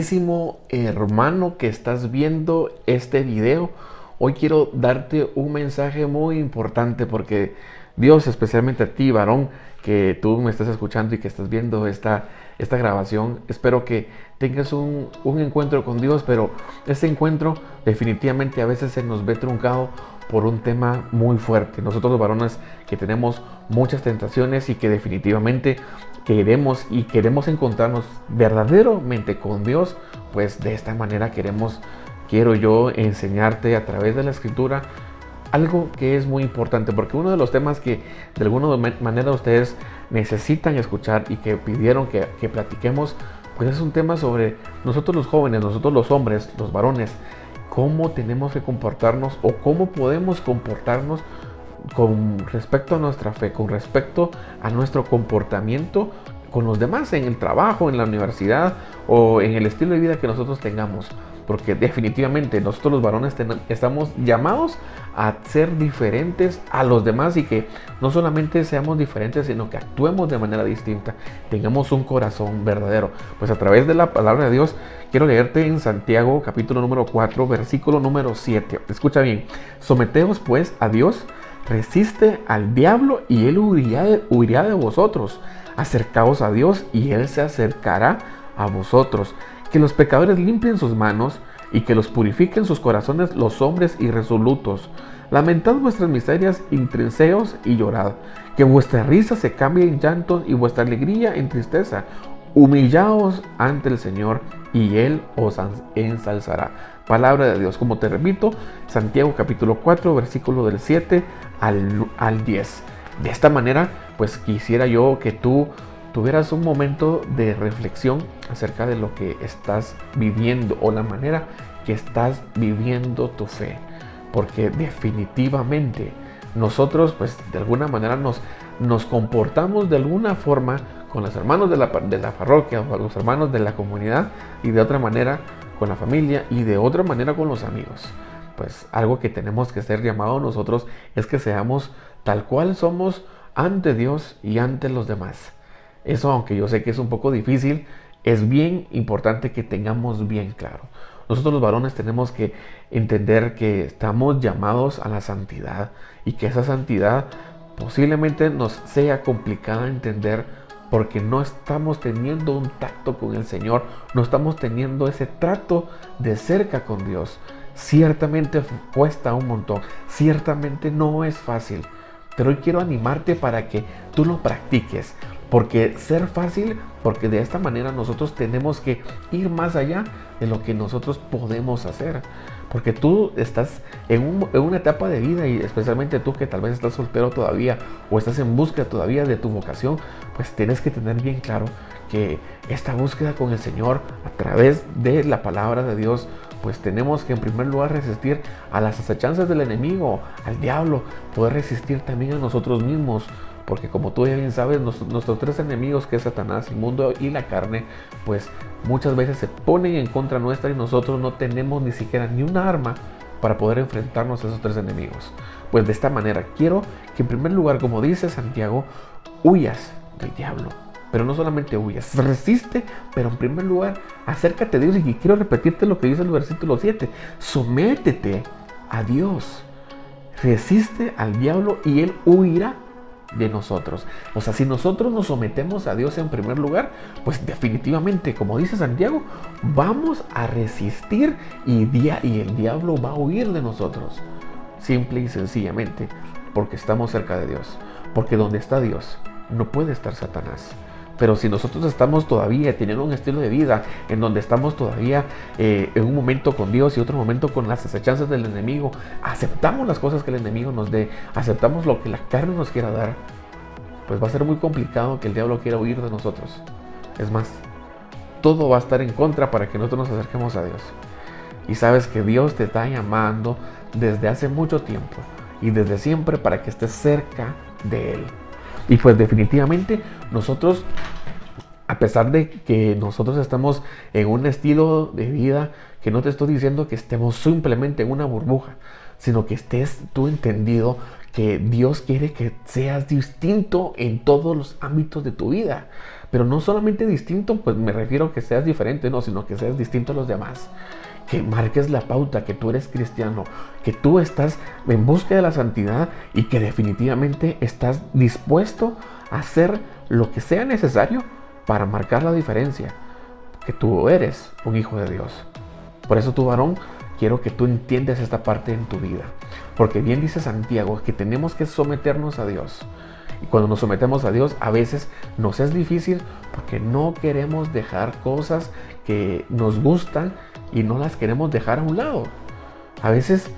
Queridísimo hermano que estás viendo este video, hoy quiero darte un mensaje muy importante porque Dios, especialmente a ti, varón, que tú me estás escuchando y que estás viendo esta grabación, espero que tengas un encuentro con Dios, pero ese encuentro definitivamente a veces se nos ve truncado por un tema muy fuerte. Nosotros los varones que tenemos muchas tentaciones y que definitivamente queremos encontrarnos verdaderamente con Dios, pues de esta manera quiero yo enseñarte a través de la escritura algo que es muy importante, porque uno de los temas que de alguna manera ustedes necesitan escuchar y que pidieron que platiquemos, pues es un tema sobre nosotros los jóvenes, nosotros los hombres, los varones, cómo tenemos que comportarnos o cómo podemos comportarnos con respecto a nuestra fe, con respecto a nuestro comportamiento con los demás en el trabajo, en la universidad o en el estilo de vida que nosotros tengamos. Porque definitivamente nosotros los varones estamos llamados a ser diferentes a los demás y que no solamente seamos diferentes, sino que actuemos de manera distinta, tengamos un corazón verdadero. Pues a través de la palabra de Dios, quiero leerte en Santiago capítulo número 4, versículo número 7. Escucha bien: someteos pues a Dios, resiste al diablo y él huirá de vosotros. Acercaos a Dios y él se acercará a vosotros. Que los pecadores limpien sus manos y que los purifiquen sus corazones los hombres irresolutos. Lamentad vuestras miserias, intrinseos y llorad. Que vuestra risa se cambie en llanto y vuestra alegría en tristeza. Humillaos ante el Señor y Él os ensalzará. Palabra de Dios, como te repito, Santiago capítulo 4, versículo del 7 al 10. De esta manera, pues quisiera yo que tú tuvieras un momento de reflexión acerca de lo que estás viviendo o la manera que estás viviendo tu fe. Porque definitivamente nosotros pues de alguna manera nos comportamos de alguna forma con los hermanos de la parroquia o los hermanos de la comunidad y de otra manera con la familia y de otra manera con los amigos. Pues algo que tenemos que ser llamados nosotros es que seamos tal cual somos ante Dios y ante los demás. Eso, aunque yo sé que es un poco difícil, es bien importante que tengamos bien claro. Nosotros los varones tenemos que entender que estamos llamados a la santidad y que esa santidad posiblemente nos sea complicada de entender porque no estamos teniendo un tacto con el Señor, no estamos teniendo ese trato de cerca con Dios. Ciertamente cuesta un montón, ciertamente no es fácil, pero hoy quiero animarte para que tú lo practiques. Porque porque de esta manera nosotros tenemos que ir más allá de lo que nosotros podemos hacer. Porque tú estás en una etapa de vida y especialmente tú que tal vez estás soltero todavía o estás en búsqueda todavía de tu vocación, pues tienes que tener bien claro que esta búsqueda con el Señor a través de la palabra de Dios, pues tenemos que en primer lugar resistir a las acechanzas del enemigo, al diablo, poder resistir también a nosotros mismos. Porque como tú ya bien sabes, nuestros tres enemigos, que es Satanás, el mundo y la carne, pues muchas veces se ponen en contra nuestra y nosotros no tenemos ni siquiera ni una arma para poder enfrentarnos a esos tres enemigos. Pues de esta manera quiero que en primer lugar, como dice Santiago, huyas del diablo. Pero no solamente huyas, resiste, pero en primer lugar, acércate a Dios. Y quiero repetirte lo que dice el versículo 7. Sométete a Dios. Resiste al diablo y él huirá de nosotros. O sea, si nosotros nos sometemos a Dios en primer lugar, pues definitivamente, como dice Santiago, vamos a resistir y el diablo va a huir de nosotros. Simple y sencillamente, porque estamos cerca de Dios. Porque donde está Dios, no puede estar Satanás. Pero si nosotros estamos todavía teniendo un estilo de vida en donde estamos todavía en un momento con Dios y otro momento con las acechanzas del enemigo, aceptamos las cosas que el enemigo nos dé, aceptamos lo que la carne nos quiera dar, pues va a ser muy complicado que el diablo quiera huir de nosotros. Es más, todo va a estar en contra para que nosotros nos acerquemos a Dios. Y sabes que Dios te está llamando desde hace mucho tiempo y desde siempre para que estés cerca de Él. Y pues definitivamente nosotros, a pesar de que nosotros estamos en un estilo de vida, que no te estoy diciendo que estemos simplemente en una burbuja, sino que estés tú entendido que Dios quiere que seas distinto en todos los ámbitos de tu vida. Pero no solamente distinto, pues me refiero a que seas diferente, no, sino que seas distinto a los demás. Que marques la pauta, que tú eres cristiano, que tú estás en busca de la santidad y que definitivamente estás dispuesto a hacer lo que sea necesario para marcar la diferencia. Que tú eres un hijo de Dios. Por eso tú, varón, quiero que tú entiendas esta parte en tu vida. Porque bien dice Santiago que tenemos que someternos a Dios. Y cuando nos sometemos a Dios, a veces nos es difícil porque no queremos dejar cosas que nos gustan y no las queremos dejar a un lado. A veces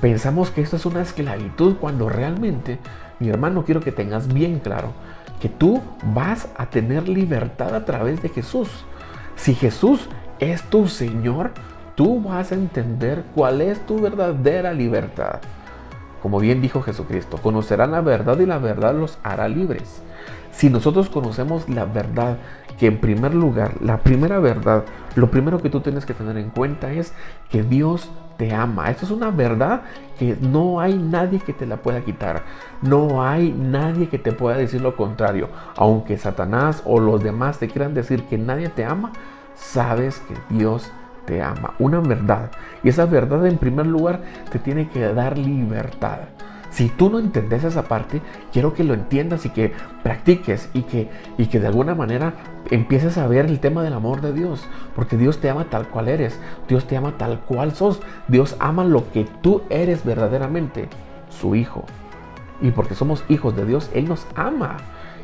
pensamos que esto es una esclavitud cuando realmente, mi hermano, quiero que tengas bien claro que tú vas a tener libertad a través de Jesús. Si Jesús es tu Señor, tú vas a entender cuál es tu verdadera libertad. Como bien dijo Jesucristo, conocerán la verdad y la verdad los hará libres. Si nosotros conocemos la verdad, que en primer lugar, la primera verdad, lo primero que tú tienes que tener en cuenta es que Dios te ama. Esto es una verdad que no hay nadie que te la pueda quitar. No hay nadie que te pueda decir lo contrario. Aunque Satanás o los demás te quieran decir que nadie te ama, sabes que Dios te ama. Una verdad. Y esa verdad en primer lugar te tiene que dar libertad. Si tú no entiendes esa parte, quiero que lo entiendas y que practiques y que de alguna manera empieces a ver el tema del amor de Dios. Porque Dios te ama tal cual eres. Dios te ama tal cual sos. Dios ama lo que tú eres verdaderamente, su hijo. Y porque somos hijos de Dios, Él nos ama.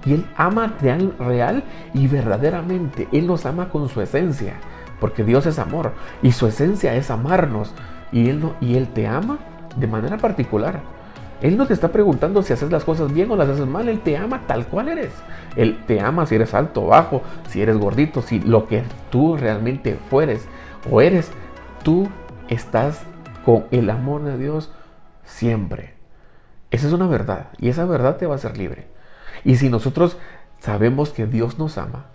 Y Él ama real y verdaderamente. Él nos ama con su esencia. Porque Dios es amor. Y su esencia es amarnos. Y Él te ama de manera particular. Él no te está preguntando si haces las cosas bien o las haces mal. Él te ama tal cual eres. Él te ama si eres alto o bajo, si eres gordito, si lo que tú realmente fueres o eres. Tú estás con el amor de Dios siempre. Esa es una verdad y esa verdad te va a hacer libre. Y si nosotros sabemos que Dios nos ama,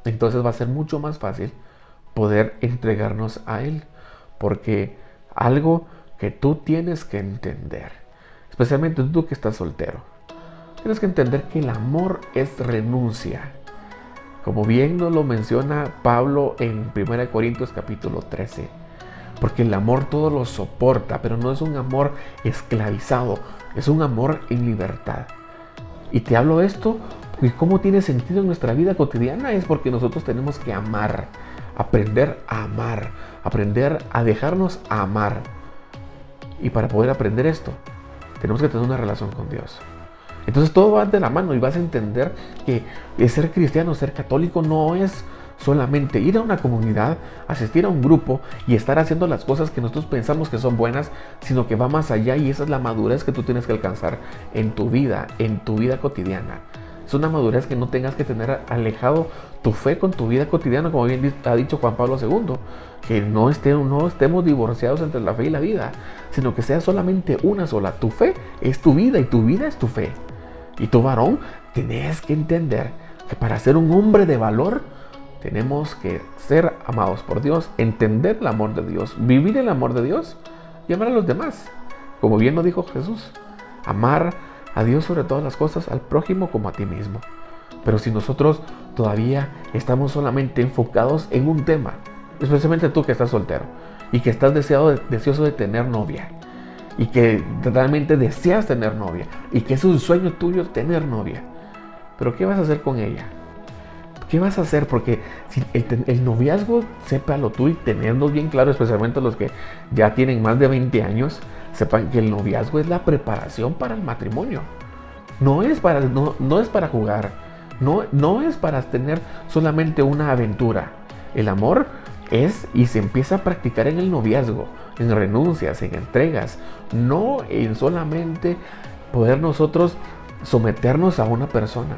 entonces va a ser mucho más fácil poder entregarnos a Él. Porque algo que tú tienes que entender, especialmente tú que estás soltero, tienes que entender que el amor es renuncia. Como bien nos lo menciona Pablo en 1 Corintios capítulo 13. Porque el amor todo lo soporta, pero no es un amor esclavizado, es un amor en libertad. Y te hablo esto porque cómo tiene sentido en nuestra vida cotidiana es porque nosotros tenemos que amar, aprender a amar, aprender a dejarnos amar. Y para poder aprender esto, tenemos que tener una relación con Dios. Entonces todo va de la mano y vas a entender que ser cristiano, ser católico no es solamente ir a una comunidad, asistir a un grupo y estar haciendo las cosas que nosotros pensamos que son buenas, sino que va más allá y esa es la madurez que tú tienes que alcanzar en tu vida cotidiana. Es una madurez que no tengas que tener alejado tu fe con tu vida cotidiana, como bien ha dicho Juan Pablo II, que no estemos divorciados entre la fe y la vida, sino que sea solamente una sola. Tu fe es tu vida y tu vida es tu fe. Y tú, varón, tienes que entender que para ser un hombre de valor, tenemos que ser amados por Dios, entender el amor de Dios, vivir el amor de Dios y amar a los demás. Como bien lo dijo Jesús, amar a Dios sobre todas las cosas, al prójimo como a ti mismo. Pero si nosotros todavía estamos solamente enfocados en un tema, especialmente tú que estás soltero y que estás deseoso de tener novia y que realmente deseas tener novia y que es un sueño tuyo tener novia, pero ¿qué vas a hacer con ella? ¿Qué vas a hacer? Porque si el noviazgo, sépalo tú y teniendo bien claro, especialmente los que ya tienen más de 20 años, sepan que el noviazgo es la preparación para el matrimonio. No es para jugar, no es para tener solamente una aventura. El amor es y se empieza a practicar en el noviazgo, en renuncias, en entregas, no en solamente poder nosotros someternos a una persona.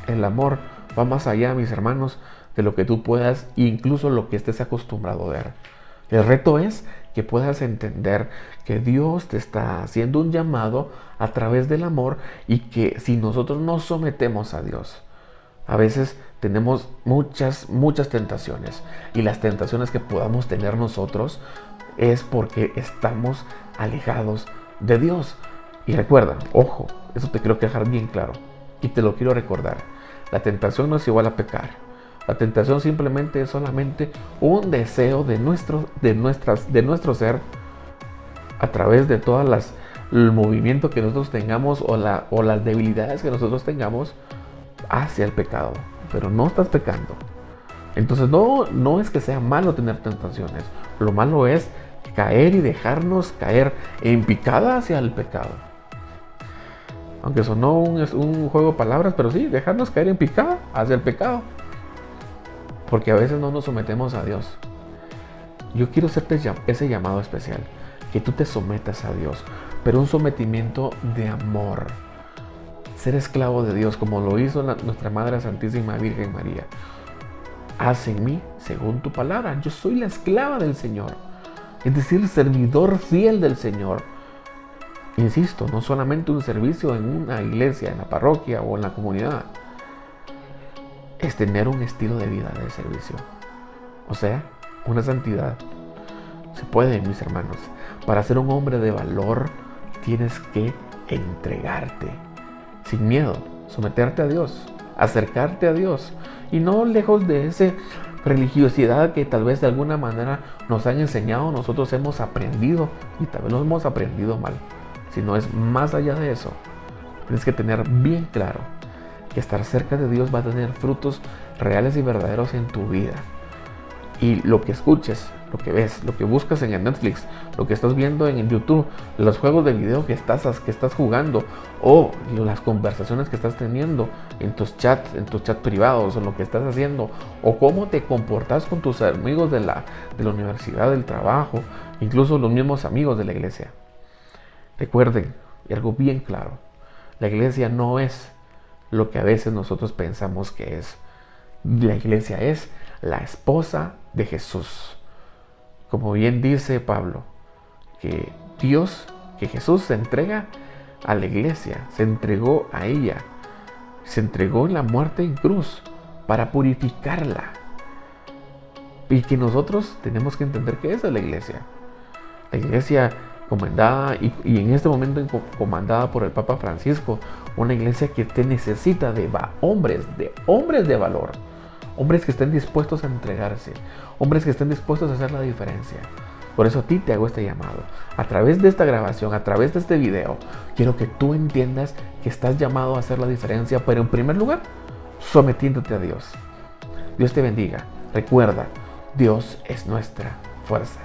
El amor va más allá, mis hermanos, de lo que tú puedas, incluso lo que estés acostumbrado a ver. El reto es que puedas entender que Dios te está haciendo un llamado a través del amor y que si nosotros nos sometemos a Dios, a veces tenemos muchas tentaciones y las tentaciones que podamos tener nosotros es porque estamos alejados de Dios. Y recuerda, ojo, eso te quiero dejar bien claro y te lo quiero recordar. La tentación no es igual a pecar. La tentación simplemente es solamente un deseo de nuestro ser, a través de todas el movimiento que nosotros tengamos o las debilidades que nosotros tengamos hacia el pecado. Pero no estás pecando. Entonces no es que sea malo tener tentaciones. Lo malo es caer y dejarnos caer en picada hacia el pecado. Aunque sonó un juego de palabras, pero sí, dejarnos caer en picada hacia el pecado. Porque a veces no nos sometemos a Dios. Yo quiero hacerte ese llamado especial, que tú te sometas a Dios, pero un sometimiento de amor. Ser esclavo de Dios, como lo hizo nuestra Madre Santísima Virgen María. Haz en mí según tu palabra. Yo soy la esclava del Señor. Es decir, servidor fiel del Señor. Insisto, no solamente un servicio en una iglesia, en la parroquia o en la comunidad. Es tener un estilo de vida de servicio. O sea, una santidad. Se puede, mis hermanos. Para ser un hombre de valor, tienes que entregarte. Sin miedo, someterte a Dios, acercarte a Dios. Y no lejos de esa religiosidad que tal vez de alguna manera nos han enseñado, nosotros hemos aprendido y tal vez lo hemos aprendido mal. Si no es más allá de eso, tienes que tener bien claro que estar cerca de Dios va a tener frutos reales y verdaderos en tu vida. Y lo que escuches, lo que ves, lo que buscas en el Netflix, lo que estás viendo en el YouTube, los juegos de video que estás jugando, o las conversaciones que estás teniendo en tus chats privados, o lo que estás haciendo, o cómo te comportas con tus amigos de la universidad, del trabajo, incluso los mismos amigos de la iglesia. Recuerden, y algo bien claro, la iglesia no es lo que a veces nosotros pensamos que es. La iglesia es la esposa de Jesús. Como bien dice Pablo, que Jesús se entrega a la iglesia, se entregó a ella, se entregó en la muerte en cruz para purificarla. Y que nosotros tenemos que entender que esa es la iglesia. La iglesia comandada y en este momento comandada por el Papa Francisco, una iglesia que te necesita de hombres de valor, hombres que estén dispuestos a entregarse, hombres que estén dispuestos a hacer la diferencia. Por eso a ti te hago este llamado. A través de esta grabación, a través de este video, quiero que tú entiendas que estás llamado a hacer la diferencia, pero en primer lugar, sometiéndote a Dios. Dios te bendiga. Recuerda, Dios es nuestra fuerza.